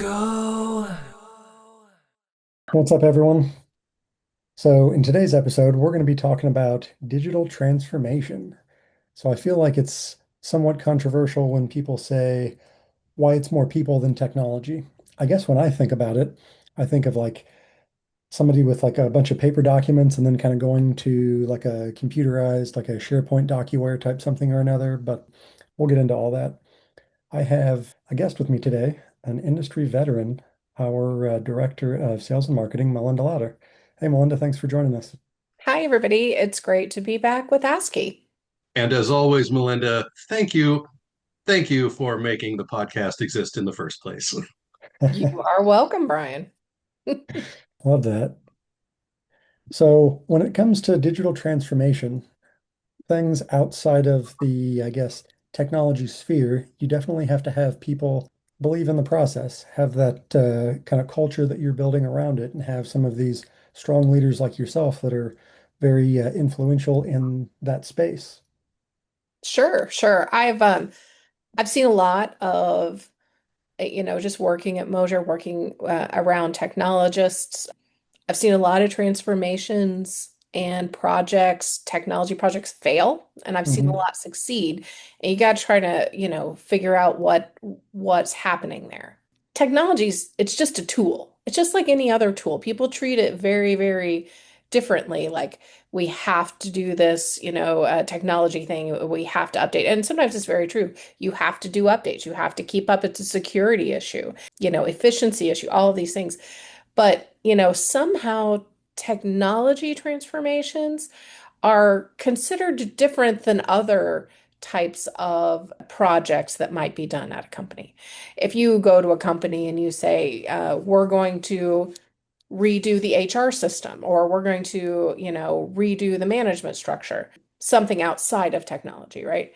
go. What's up, everyone? So, in today's episode, we're going to be talking about digital transformation. So, I feel like it's somewhat controversial when people say why it's more people than technology. I guess when I think about it, I think of like somebody with like a bunch of paper documents and then kind of going to like a computerized, like a SharePoint DocuWare type something or another, but we'll get into all that. I have a guest with me today, an industry veteran, our Director of Sales and Marketing, Melinda Lowder. Hey, Melinda, thanks for joining us. Hi, everybody. It's great to be back with ASCII. And as always, Melinda, thank you. Thank you for making the podcast exist in the first place. You are welcome, Brian. Love that. So, when it comes to digital transformation, things outside of the, I guess, technology sphere, you definitely have to have people believe in the process, have that kind of culture that you're building around it, and have some of these strong leaders like yourself that are very influential in that space. Sure, sure. I've seen a lot of just working at Moser, working around technologists. I've seen a lot of transformations and projects, technology projects fail, and I've seen a Hmm. lot succeed. And you got to try to, figure out what's happening there. Technology's, it's just a tool. It's just like any other tool. People treat it very, very differently. Like we have to do this, technology thing. We have to update. And sometimes it's very true. You have to do updates. You have to keep up. It's a security issue, efficiency issue, all of these things. But, somehow technology transformations are considered different than other types of projects that might be done at a company. If you go to a company and you say, we're going to redo the HR system, or we're going to, redo the management structure, something outside of technology, right?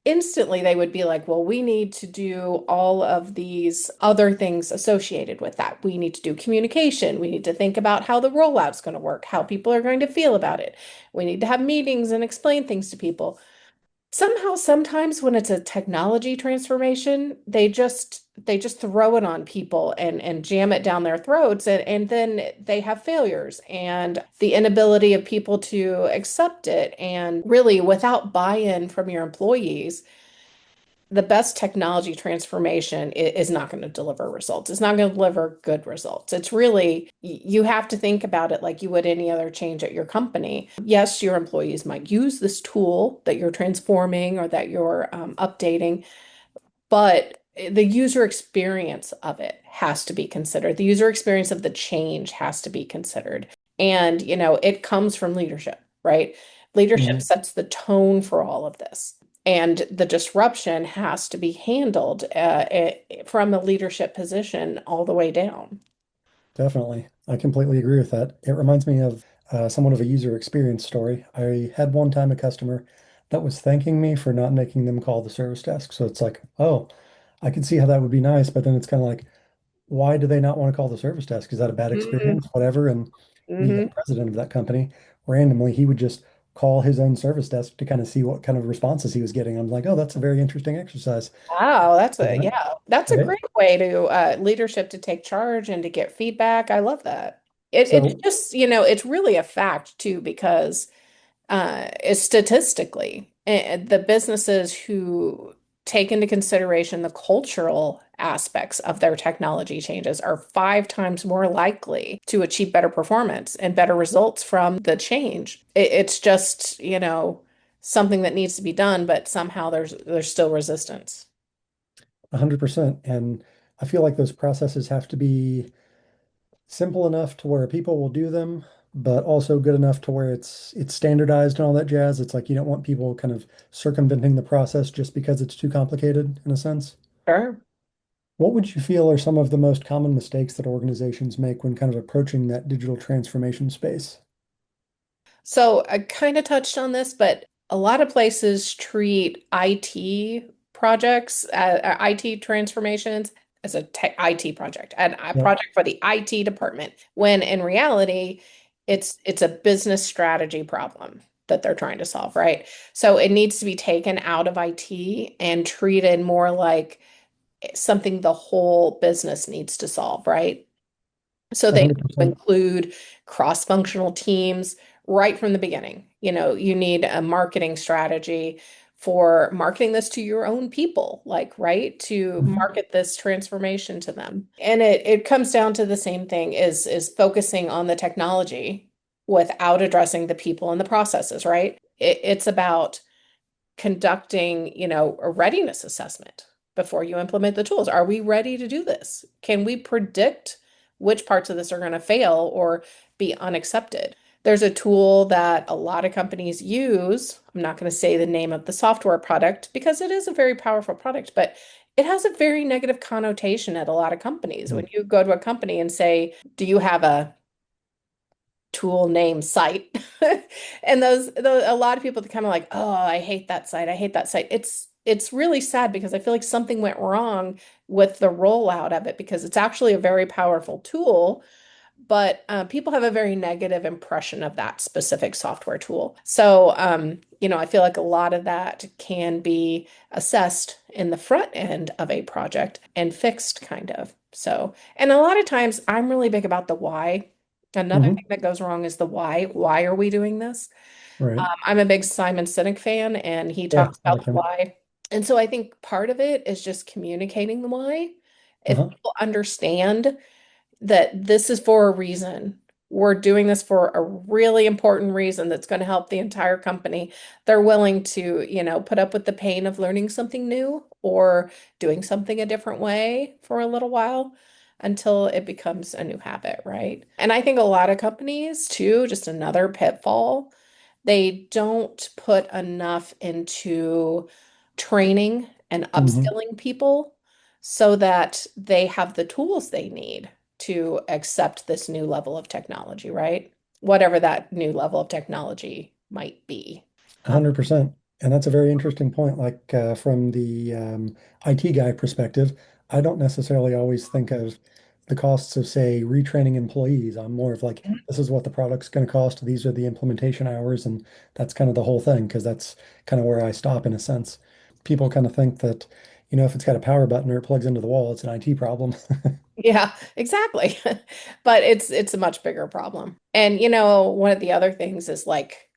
Instantly they would be like, well, we need to do all of these other things associated with that. We need to do communication. We need to think about how the rollout's going to work, how people are going to feel about it. We need to have meetings and explain things to people. Somehow, sometimes when it's a technology transformation, they just throw it on people and jam it down their throats, and then they have failures and the inability of people to accept it. And really, without buy-in from your employees, the best technology transformation is not going to deliver results. It's not going to deliver good results. It's really, you have to think about it like you would any other change at your company. Yes, your employees might use this tool that you're transforming or that you're updating, but the user experience of it has to be considered. The user experience of the change has to be considered. And, it comes from leadership, right? Leadership Hmm. sets the tone for all of this. And the disruption has to be handled from a leadership position all the way down. Definitely. I completely agree with that. It reminds me of somewhat of a user experience story. I had one time a customer that was thanking me for not making them call the service desk. So it's like, oh, I can see how that would be nice, but then it's kind of like, why do they not want to call the service desk? Is that a bad experience? Whatever. And the Hmm. president of that company, randomly, he would just call his own service desk to kind of see what kind of responses he was getting. I'm like, oh, that's a very interesting exercise. Wow, Yeah. that's a Right. great way to leadership to take charge and to get feedback. I love that. It's So just, it's really a fact too, because statistically, the businesses who take into consideration the cultural aspects of their technology changes are 5 times more likely to achieve better performance and better results from the change. It's just, something that needs to be done, but somehow there's still resistance. 100%. And I feel like those processes have to be simple enough to where people will do them, but also good enough to where it's standardized and all that jazz. It's like you don't want people kind of circumventing the process just because it's too complicated in a sense. Sure. What would you feel are some of the most common mistakes that organizations make when kind of approaching that digital transformation space? So I kind of touched on this, but a lot of places treat IT projects, IT transformations as a tech IT project, and a Yep. project for the IT department, when in reality, it's a business strategy problem that they're trying to solve, right? So it needs to be taken out of IT and treated more like something the whole business needs to solve, right? So they 100%. include cross-functional teams right from the beginning. You need a marketing strategy for marketing this to your own people, like, right, to Mhm. market this transformation to them. And it comes down to the same thing is focusing on the technology without addressing the people and the processes, right? It's about conducting, a readiness assessment before you implement the tools. Are we ready to do this? Can we predict which parts of this are going to fail or be unaccepted? There's a tool that a lot of companies use. I'm not going to say the name of the software product because it is a very powerful product, but it has a very negative connotation at a lot of companies. When you go to a company and say, "Do you have a tool name site?" And those a lot of people kind of like, "Oh, I hate that site. I hate that site." It's really sad because I feel like something went wrong with the rollout of it because it's actually a very powerful tool, but people have a very negative impression of that specific software tool. So, I feel like a lot of that can be assessed in the front end of a project and fixed, kind of. So, and a lot of times I'm really big about the why. Another Hmm. thing that goes wrong is the why. Why are we doing this? Right. I'm a big Simon Sinek fan, and he Yeah, talks I about like the him. why. And so I think part of it is just communicating the why. If Uh-huh. people understand that this is for a reason. We're doing this for a really important reason that's going to help the entire company. They're willing to, put up with the pain of learning something new or doing something a different way for a little while until it becomes a new habit, right? And I think a lot of companies, too, just another pitfall, they don't put enough into training and Hmm. upskilling people so that they have the tools they need to accept this new level of technology, right? Whatever that new level of technology might be. Um, 100%. And that's a very interesting point. Like from the IT guy perspective, I don't necessarily always think of the costs of, say, retraining employees. I'm more of like, this is what the product's going to cost. These are the implementation hours. And that's kind of the whole thing, because that's kind of where I stop in a sense. People kind of think that, if it's got a power button or it plugs into the wall, it's an IT problem. yeah, exactly. But it's a much bigger problem. And one of the other things is like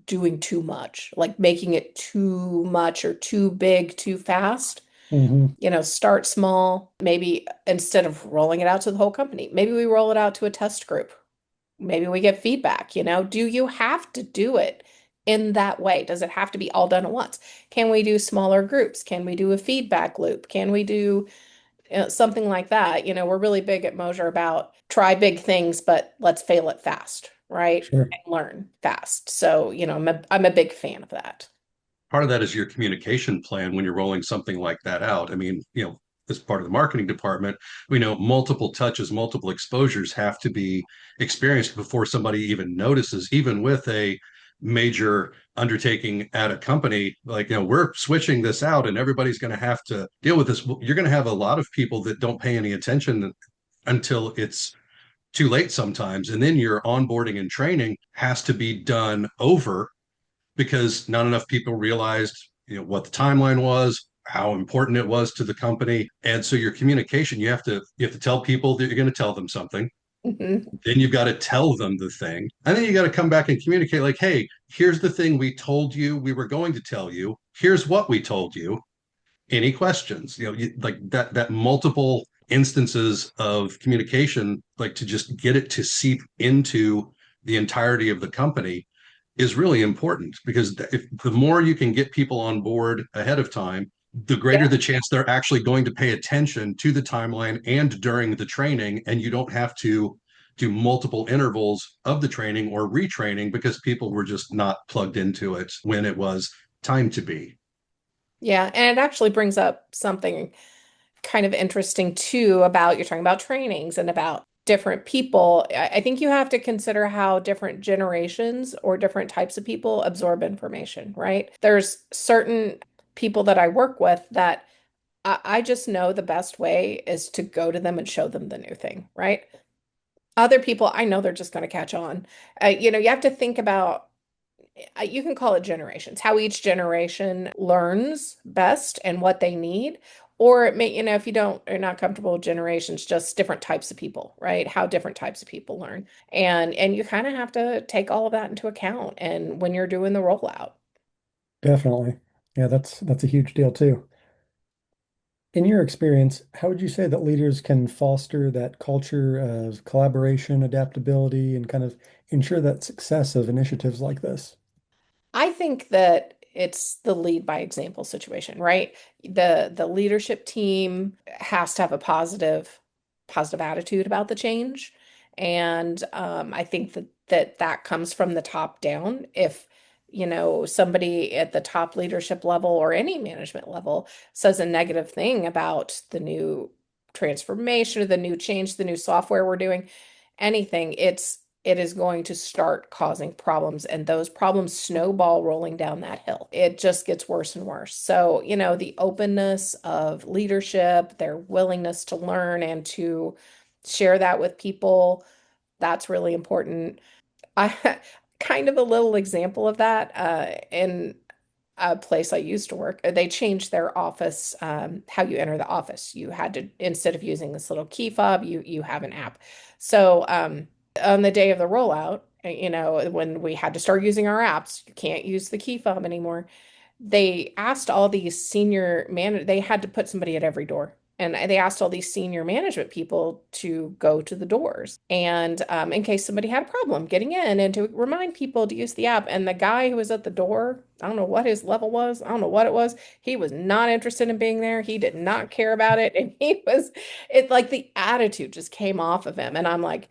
doing too much, like making it too much or too big too fast. Hmm. Start small. Maybe instead of rolling it out to the whole company, maybe we roll it out to a test group. Maybe we get feedback. Do you have to do it in that way? Does it have to be all done at once? Can we do smaller groups? Can we do a feedback loop? Can we do something like that? We're really big at Moser about try big things, but let's fail it fast, right? Sure. And learn fast. So, I'm a big fan of that. Part of that is your communication plan when you're rolling something like that out. I mean, as part of the marketing department, we know multiple touches, multiple exposures have to be experienced before somebody even notices, even with a major undertaking at a company. Like, we're switching this out and everybody's going to have to deal with this. You're going to have a lot of people that don't pay any attention until it's too late sometimes. And then your onboarding and training has to be done over because not enough people realized what the timeline was, how important it was to the company. And so your communication, you have to tell people that you're going to tell them something. Mhm. Then you've got to tell them the thing. And then you got to come back and communicate like, hey, here's the thing we told you we were going to tell you. Here's what we told you. Any questions? Like that multiple instances of communication, like to just get it to seep into the entirety of the company is really important because if the more you can get people on board ahead of time, the greater Yeah. the chance they're actually going to pay attention to the timeline and during the training, and you don't have to do multiple intervals of the training or retraining because people were just not plugged into it when it was time to be. Yeah. And it actually brings up something kind of interesting too about you're talking about trainings and about different people. I think you have to consider how different generations or different types of people absorb information, right? There's certain people that I work with that I just know the best way is to go to them and show them the new thing, right? Other people, I know they're just going to catch on. You have to think about you can call it generations, how each generation learns best and what they need. Or it may, if you don't are not comfortable with generations, just different types of people, right? How different types of people learn. And you kind of have to take all of that into account and when you're doing the rollout. Definitely. Yeah, that's a huge deal too. In your experience, how would you say that leaders can foster that culture of collaboration, adaptability, and kind of ensure that success of initiatives like this? I think that it's the lead by example situation, right? The leadership team has to have a positive attitude about the change. And I think that comes from the top down. If somebody at the top leadership level or any management level says a negative thing about the new transformation or the new change, the new software we're doing, anything, it is going to start causing problems, and those problems snowball rolling down that hill. It just gets worse and worse. So, the openness of leadership, their willingness to learn and to share that with people, that's really important. I kind of a little example of that in a place I used to work. They changed their office, how you enter the office. You had to, instead of using this little key fob, you have an app. So on the day of the rollout, when we had to start using our apps, you can't use the key fob anymore. They asked all these they had to put somebody at every door. And they asked all these senior management people to go to the doors and in case somebody had a problem getting in and to remind people to use the app. And the guy who was at the door, I don't know what his level was. I don't know what it was. He was not interested in being there. He did not care about it. And it like the attitude just came off of him. And I'm like,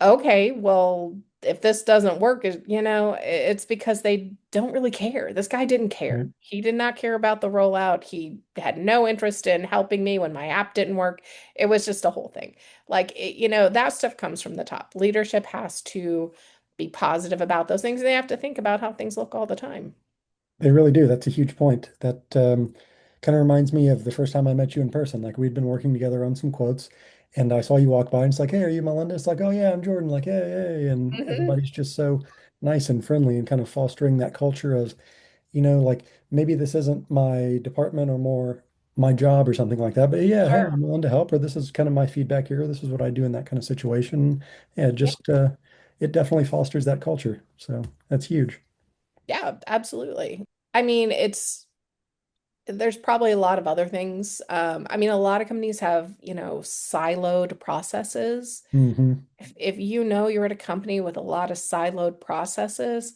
okay, well, if this doesn't work, it's because they don't really care. This guy didn't care. Right. He did not care about the rollout. He had no interest in helping me when my app didn't work. It was just a whole thing. Like, that stuff comes from the top. Leadership has to be positive about those things. And they have to think about how things look all the time. They really do. That's a huge point. That kind of reminds me of the first time I met you in person. Like we'd been working together on some quotes, and I saw you walk by, and it's like, "Hey, are you Melinda?" It's like, "Oh yeah, I'm Jordan." Like, "Hey, hey," and Mhm. everybody's just so nice and friendly, and kind of fostering that culture of, like maybe this isn't my department or more my job or something like that, but yeah, hey, Sure. I'm willing to help, or this is kind of my feedback here. This is what I do in that kind of situation. Yeah, Yeah, just it definitely fosters that culture. So that's huge. yeah, absolutely. I mean, there's probably a lot of other things. I mean, a lot of companies have, siloed processes. Hmm. If you know you're at a company with a lot of siloed processes,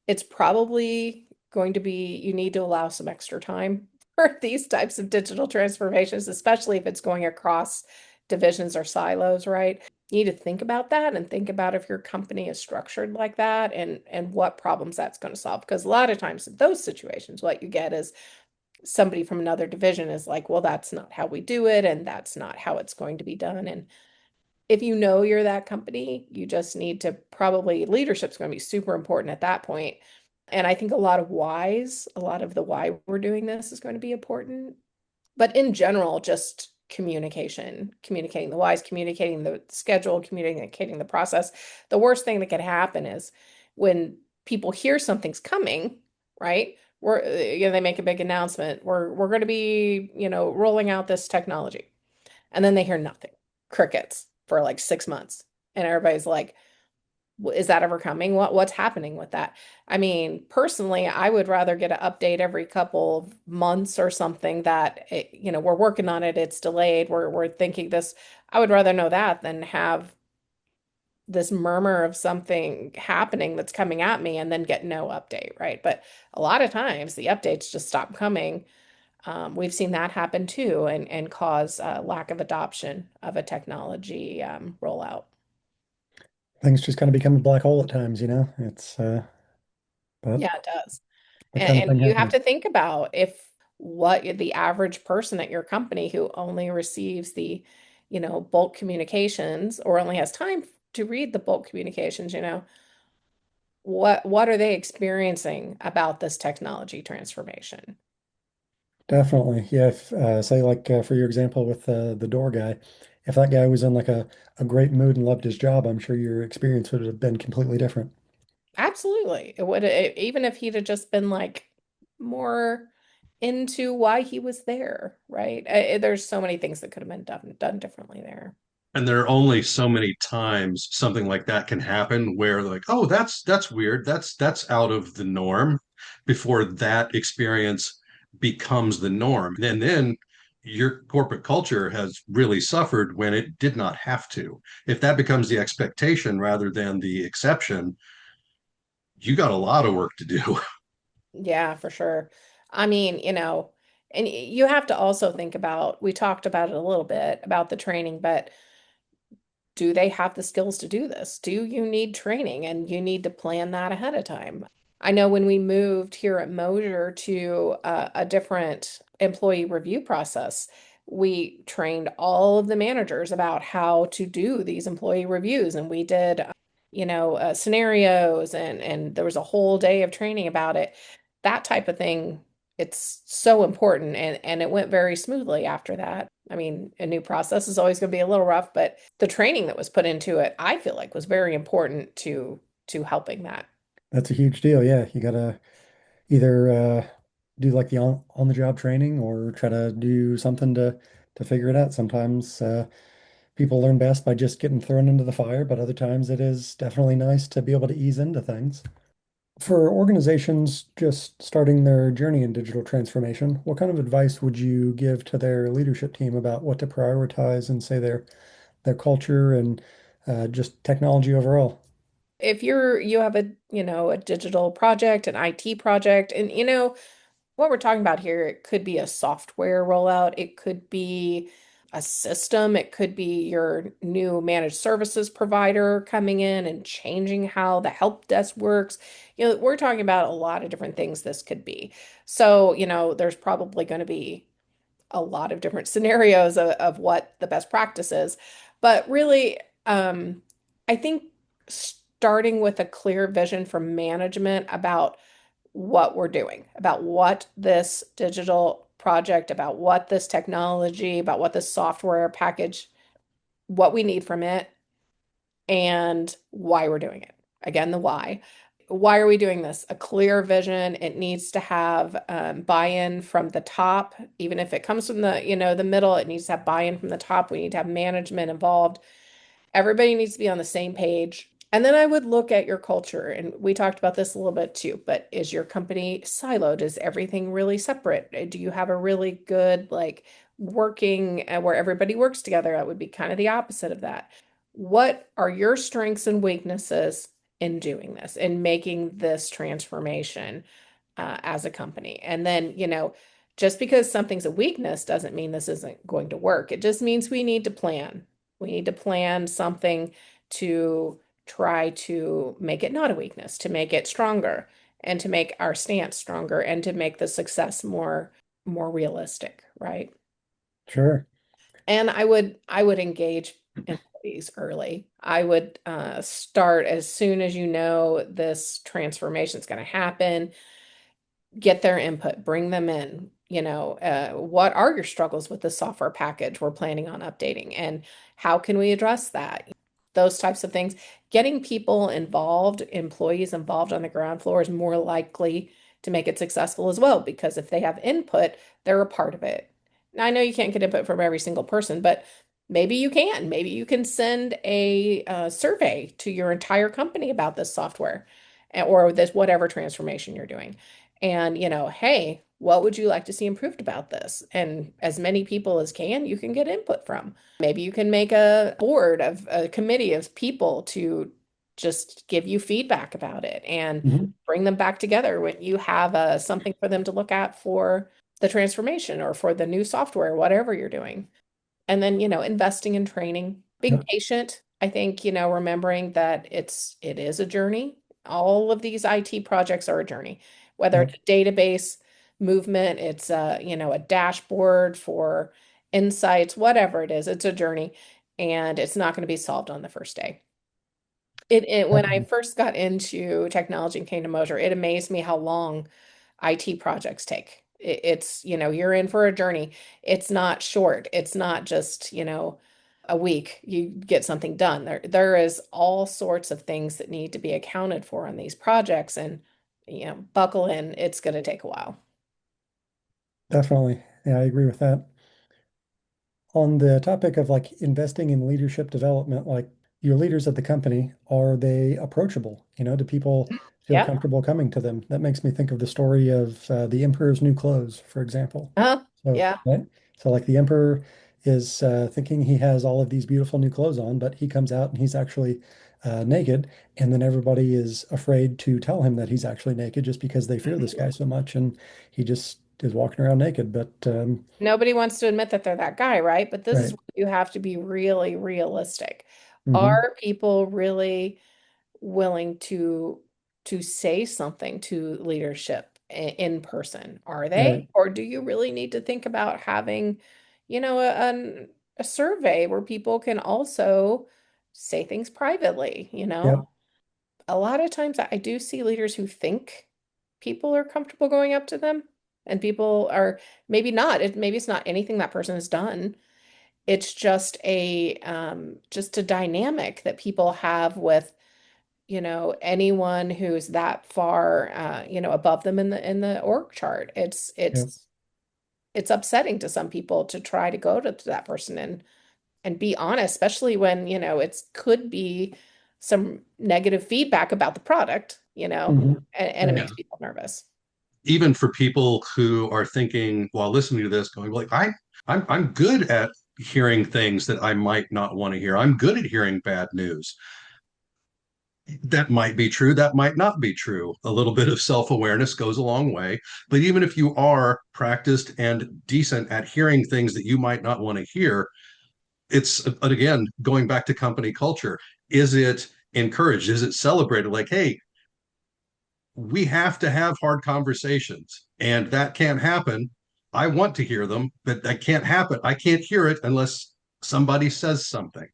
it's probably going to be, you need to allow some extra time for these types of digital transformations, especially if it's going across divisions or silos, right? You need to think about that and think about if your company is structured like that and what problems that's going to solve. Because a lot of times in those situations, what you get is somebody from another division is like, well, that's not how we do it, and that's not how it's going to be done. And if you know you're that company, you just need to probably leadership's going to be super important at that point. And I think a lot of the why we're doing this is going to be important. But in general, just communication, communicating the whys, communicating the schedule, communicating the process. The worst thing that could happen is when people hear something's coming, right? They make a big announcement. We're going to be, rolling out this technology. And then they hear nothing. Crickets for like 6 months. And everybody's like, is that ever coming? What's happening with that? I mean, personally, I would rather get an update every couple of months or something that we're working on it, it's delayed, we're thinking this. I would rather know that than have this murmur of something happening that's coming at me and then get no update, right? But a lot of times the updates just stop coming. We've seen that happen too and cause lack of adoption of a technology rollout. Things just kind of become a black hole at times, It's but Yeah, it does. that kind of And thing you have happens. to think about if what the average person at your company who only receives the, bulk communications or only has time to read the bulk communications, what are they experiencing about this technology transformation? Definitely. Yeah, if say like for your example with the door guy, if that guy was in like a great mood and loved his job, I'm sure your experience would have been completely different. Absolutely. Even if he'd have just been like more into why he was there, right? There's so many things that could have been done differently there. And there are only so many times something like that can happen where they're like, oh, that's weird, that's out of the norm, before that experience becomes the norm. And then your corporate culture has really suffered when it did not have to. If that becomes the expectation rather than the exception, you got a lot of work to do. Yeah, for sure. I mean, and you have to also think about, we talked about it a little bit about the training, but do they have the skills to do this? Do you need training? And you need to plan that ahead of time. I know when we moved here at Moser to a different employee review process, we trained all of the managers about how to do these employee reviews, and we did, scenarios, and there was a whole day of training about it. That type of thing, it's so important, and it went very smoothly after that. I mean, a new process is always going to be a little rough, but the training that was put into it, I feel like was very important to helping that. That's a huge deal. Yeah, you gotta either do like the on the job training or try to do something to figure it out. Sometimes people learn best by just getting thrown into the fire, but other times it is definitely nice to be able to ease into things. For organizations just starting their journey in digital transformation, what kind of advice would you give to their leadership team about what to prioritize and say their culture and just technology overall? If you have a digital project, an IT project, and what we're talking about here, it could be a software rollout, it could be a system, it could be your new managed services provider coming in and changing how the help desk works. We're talking about a lot of different things this could be. So, there's probably going to be a lot of different scenarios of what the best practice is. But really, I think starting with a clear vision from management about what we're doing, about what this digital project, about what this technology, about what this software package, what we need from it, and why we're doing it. Again, the why. Why are we doing this? A clear vision. It needs to have buy-in from the top, even if it comes from the middle. It needs to have buy-in from the top. We need to have management involved. Everybody needs to be on the same page. And then I would look at your culture. And we talked about this a little bit too, but is your company siloed? Is everything really separate? Do you have a really good, like, working where everybody works together? That would be kind of the opposite of that. What are your strengths and weaknesses in doing this, in making this transformation as a company? And then, just because something's a weakness doesn't mean this isn't going to work. It just means we need to plan. We need to plan something to try to make it not a weakness, to make it stronger, and to make our stance stronger, and to make the success more realistic, right? Sure. And I would engage employees early. I would start as soon as you know this transformation is going to happen, get their input, bring them in. What are your struggles with the software package we're planning on updating, and how can we address that? Those types of things. Getting people involved, employees involved on the ground floor is more likely to make it successful as well, because if they have input, they're a part of it. Now, I know you can't get input from every single person, but maybe you can. Maybe you can send a survey to your entire company about this software or this whatever transformation you're doing. And, hey, what would you like to see improved about this? And as many people as can, you can get input from. Maybe you can make a board of a committee of people to just give you feedback about it and Mhm. bring them back together when you have something for them to look at for the transformation or for the new software, whatever you're doing. And then, investing in training, being Yeah. patient. I think, remembering that it is a journey. All of these IT projects are a journey, whether Yeah. it's a database movement, it's a dashboard for insights, whatever it is, it's a journey, and it's not going to be solved on the first day. When I first got into technology and came to Moser, it amazed me how long IT projects take. It's, you're in for a journey. It's not short. It's not just, a week you get something done. There is all sorts of things that need to be accounted for on these projects, and buckle in, it's going to take a while. Definitely. Yeah, I agree with that. On the topic of like investing in leadership development, like your leaders at the company, are they approachable? Do people feel Yeah. comfortable coming to them? That makes me think of the story of the Emperor's New Clothes, for example. So, Yeah. right? So like the Emperor is thinking he has all of these beautiful new clothes on, but he comes out and he's actually naked, and then everybody is afraid to tell him that he's actually naked just because they fear this guy so much, and he just is walking around naked. But Nobody wants to admit that they're that guy, right? But this is right. where you have to be really realistic. Hmm. Are people really willing to say something to leadership in person? Are Right. they? Or do you really need to think about having, a survey where people can also say things privately, you know? Yep. A lot of times I do see leaders who think people are comfortable going up to them and people are maybe not. Maybe it's not anything that person has done. It's just a dynamic that people have with, anyone who's that far above them in the org chart. It's Yep. it's it's upsetting to some people to try to go to that person and be honest, especially when, it could be some negative feedback about the product, Hmm. and it Right. makes people nervous. Even for people who are thinking while listening to this, going like, I'm good at hearing things that I might not want to hear. I'm good at hearing bad news. That might be true. That might not be true. A little bit of self awareness goes a long way. But even if you are practiced and decent at hearing things that you might not want to hear, but again, going back to company culture, is it encouraged? Is it celebrated? Like, hey, we have to have hard conversations, and that can't happen. I want to hear them, but that can't happen. I can't hear it unless somebody says something.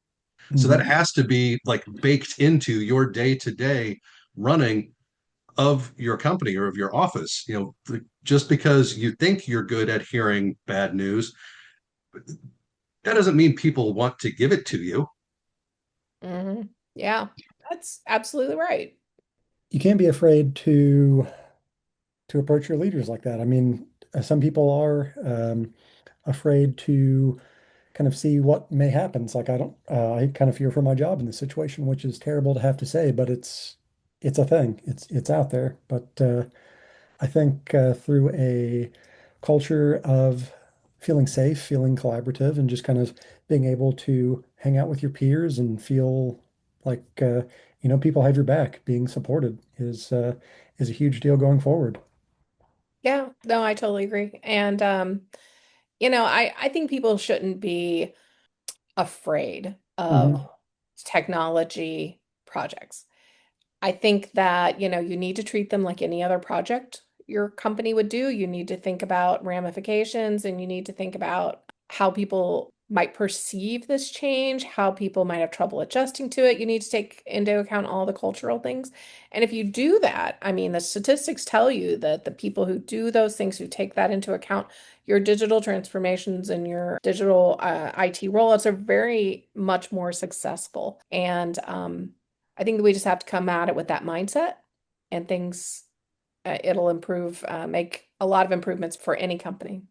So that Hmm. has to be like baked into your day to day running of your company or of your office. Just because you think you're good at hearing bad news, that doesn't mean people want to give it to you. Hmm. Yeah, that's absolutely right. You can't be afraid to approach your leaders like that. I mean, some people are afraid to kind of see what may happen. It's like I kind of fear for my job in this situation, which is terrible to have to say, but it's a thing. It's out there. But I think through a culture of feeling safe, feeling collaborative, and just kind of being able to hang out with your peers and feel like people have your back, being supported is a huge deal going forward. Yeah, no, I totally agree. And I think people shouldn't be afraid of Hmm. technology projects. I think that, you need to treat them like any other project your company would do. You need to think about ramifications and you need to think about how people might perceive this change, how people might have trouble adjusting to it. You need to take into account all the cultural things. And if you do that, I mean, the statistics tell you that the people who do those things, who take that into account, your digital transformations and your digital IT rollouts are very much more successful. And I think that we just have to come at it with that mindset and things, it'll improve, make a lot of improvements for any company.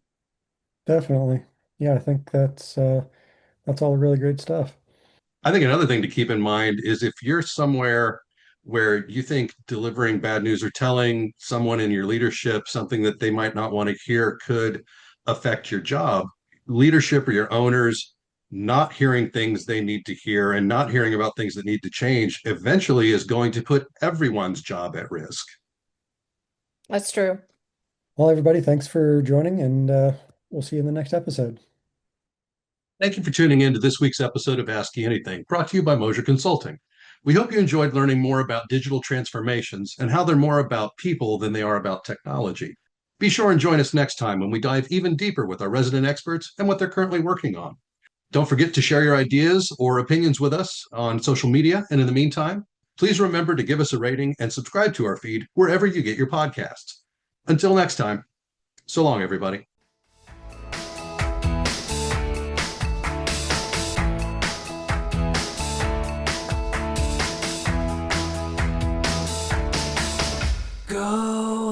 Definitely. Yeah, I think that's all really great stuff. I think another thing to keep in mind is if you're somewhere where you think delivering bad news or telling someone in your leadership something that they might not want to hear could affect your job, leadership or your owners not hearing things they need to hear and not hearing about things that need to change eventually is going to put everyone's job at risk. That's true. Well, everybody, thanks for joining, and we'll see you in the next episode. Thank you for tuning in to this week's episode of ASCII Anything, brought to you by Moser Consulting. We hope you enjoyed learning more about digital transformations and how they're more about people than they are about technology. Be sure and join us next time when we dive even deeper with our resident experts and what they're currently working on. Don't forget to share your ideas or opinions with us on social media. And in the meantime, please remember to give us a rating and subscribe to our feed wherever you get your podcasts. Until next time, so long, everybody. Go.